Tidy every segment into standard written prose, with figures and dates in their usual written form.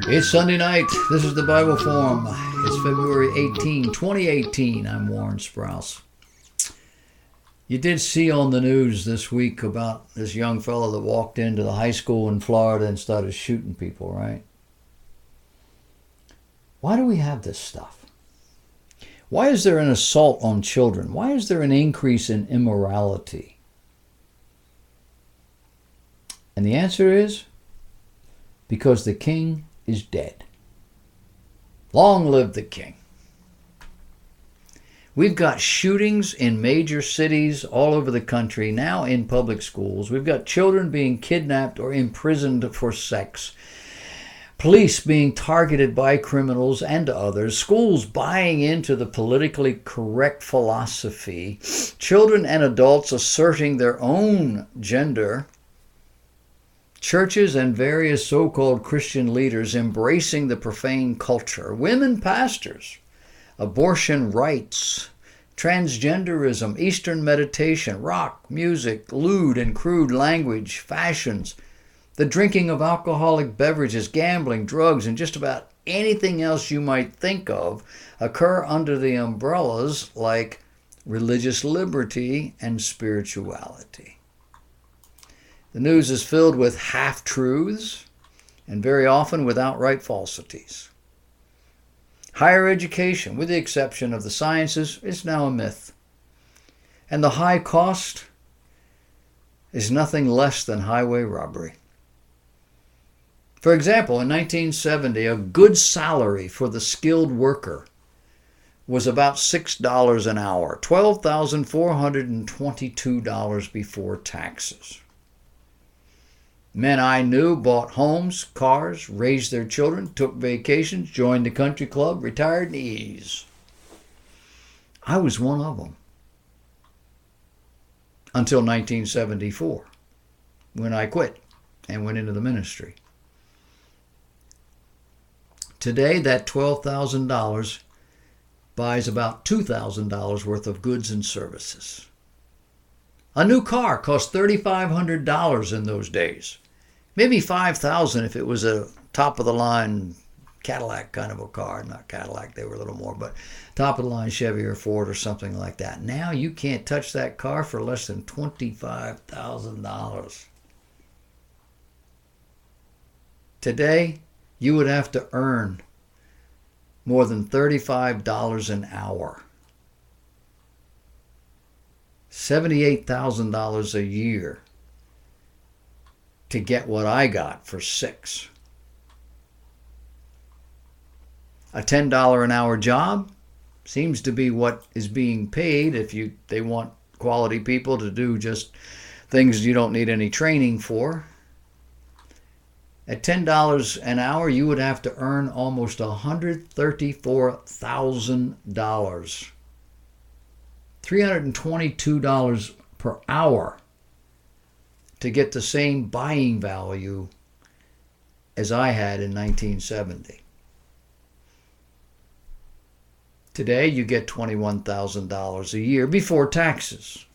It's Sunday night. This is the Bible Forum. It's February 18, 2018. I'm Warren Sprouse. You did see on the news this week about this young fellow that walked into the high school in Florida and started shooting people, right? Why do we have this stuff? Why is there an assault on children? Why is there an increase in immorality? And the answer is because the king is dead. Long live the king. We've got shootings in major cities all over the country, now in public schools. We've got children being kidnapped or imprisoned for sex. Police being targeted by criminals and others. Schools buying into the politically correct philosophy. Children and adults asserting their own gender. Churches and various so-called Christian leaders embracing the profane culture. Women pastors. Abortion rights. Transgenderism. Eastern meditation. Rock, music, lewd and crude language. Fashions. The drinking of alcoholic beverages. Gambling, drugs, and just about anything else you might think of occur under the umbrellas like religious liberty and spirituality. The news is filled with half-truths and very often with outright falsities. Higher education, with the exception of the sciences, is now a myth. And the high cost is nothing less than highway robbery. For example, in 1970, a good salary for the skilled worker was about $6 an hour, $12,422 before taxes. Men I knew bought homes, cars, raised their children, took vacations, joined the country club, retired in ease. I was one of them. Until 1974, when I quit and went into the ministry. Today, that $12,000 buys about $2,000 worth of goods and services. A new car cost $3,500 in those days. Maybe $5,000 if it was a top-of-the-line Cadillac kind of a car. Not Cadillac, they were a little more, but top-of-the-line Chevy or Ford or something like that. Now you can't touch that car for less than $25,000. Today, you would have to earn more than $35 an hour. $78,000 a year to get what I got for $6. A $10 an hour job seems to be what is being paid if they want quality people to do just things you don't need any training for. At $10 an hour, you would have to earn almost $134,000. $322 per hour to get the same buying value as I had in 1970. Today, you get $21,000 a year before taxes.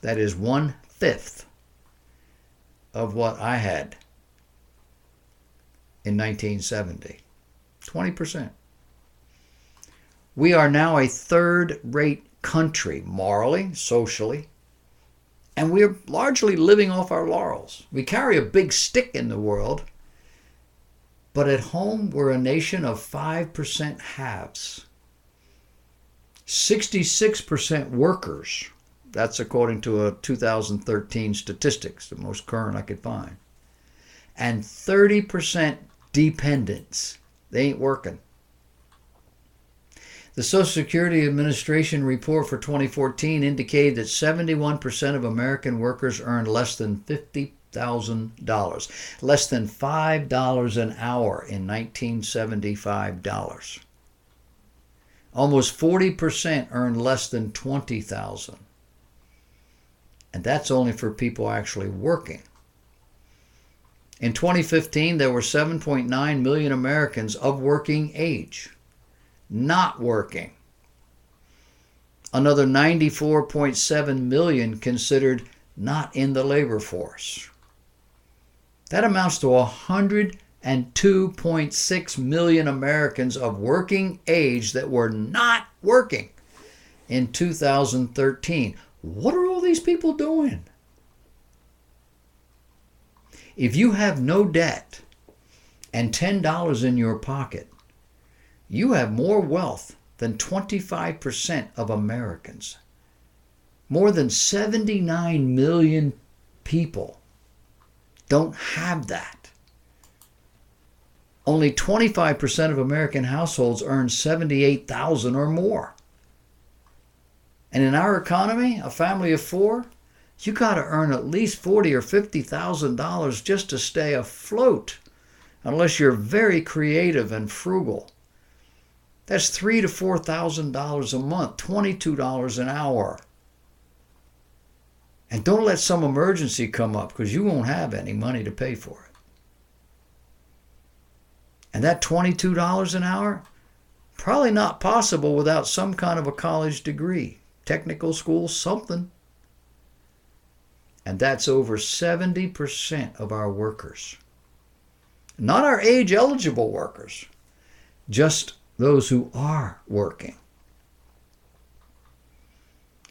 That is 1/5 of what I had in 1970. 20%. We are now a third-rate country, morally, socially, and we're largely living off our laurels. We carry a big stick in the world, but at home we're a nation of 5% haves. 66% workers. That's according to a 2013 statistics, the most current I could find. And 30% dependents. They ain't working. The Social Security Administration report for 2014 indicated that 71% of American workers earned less than $50,000, less than $5 an hour in 1975 dollars. Almost 40% earned less than $20,000. And that's only for people actually working. In 2015, there were 7.9 million Americans of working age not working. Another 94.7 million considered not in the labor force. That amounts to 100 and 2.6 million Americans of working age that were not working in 2013. What are all these people doing? If you have no debt and $10 in your pocket, you have more wealth than 25% of Americans. More than 79 million people don't have that. Only 25% of American households earn $78,000 or more. And in our economy, a family of four, you got to earn at least $40,000 or $50,000 just to stay afloat, unless you're very creative and frugal. That's $3,000 to $4,000 a month, $22 an hour. And don't let some emergency come up, because you won't have any money to pay for it. And that $22 an hour, probably not possible without some kind of a college degree, technical school, something. And that's over 70% of our workers. Not our age-eligible workers, just those who are working.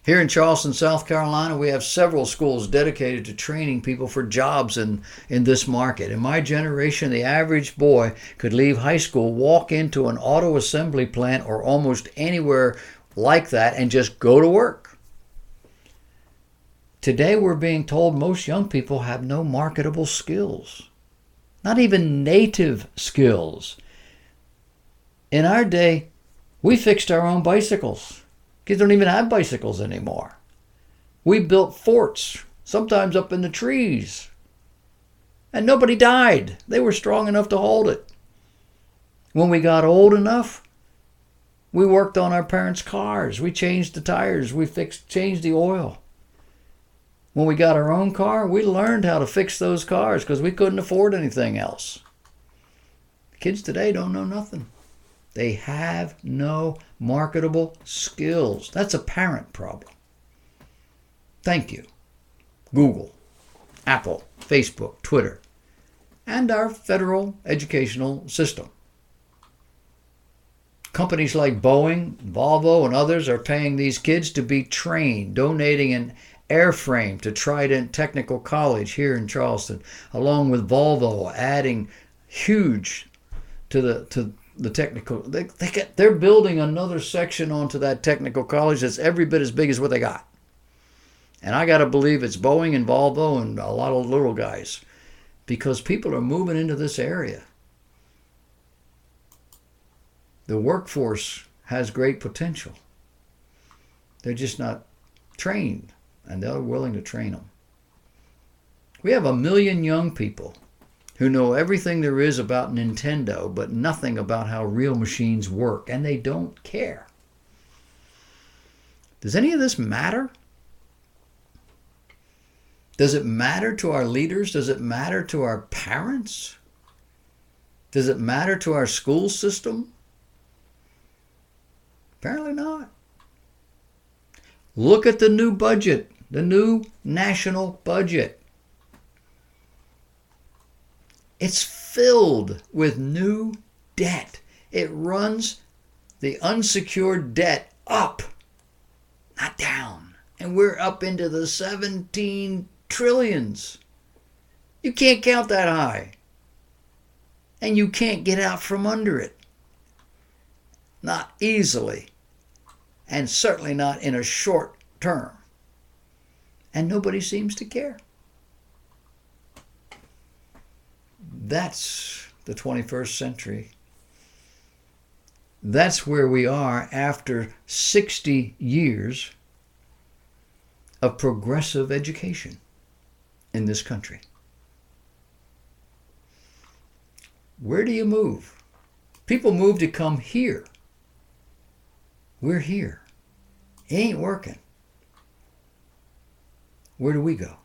Here in Charleston, South Carolina, we have several schools dedicated to training people for jobs in this market. In my generation, the average boy could leave high school, walk into an auto assembly plant or almost anywhere like that and just go to work. Today, we're being told most young people have no marketable skills, not even native skills. In our day, we fixed our own bicycles. Kids don't even have bicycles anymore. We built forts, sometimes up in the trees. And nobody died. They were strong enough to hold it. When we got old enough, we worked on our parents' cars. We changed the tires. We changed the oil. When we got our own car, we learned how to fix those cars because we couldn't afford anything else. Kids today don't know nothing. They have no marketable skills. That's a parent problem. Thank you, Google, Apple, Facebook, Twitter, and our federal educational system. Companies like Boeing, Volvo, and others are paying these kids to be trained, donating an airframe to Trident Technical College here in Charleston, along with Volvo adding huge to the technical. They're building another section onto that technical college that's every bit as big as what they got. And I got to believe it's Boeing and Volvo and a lot of little guys, because people are moving into this area. The workforce has great potential. They're just not trained, and they're willing to train them. We have 1 million young people who know everything there is about Nintendo, but nothing about how real machines work, and they don't care. Does any of this matter? Does it matter to our leaders? Does it matter to our parents? Does it matter to our school system? Apparently not. Look at the new budget, the new national budget. It's filled with new debt. It runs the unsecured debt up, not down. And we're up into the 17 trillions. You can't count that high. And you can't get out from under it. Not easily. And certainly not in a short term. And nobody seems to care. That's the 21st century. That's where we are after 60 years of progressive education in this country. Where do you move? People move to come here. We're here. It ain't working. Where do we go?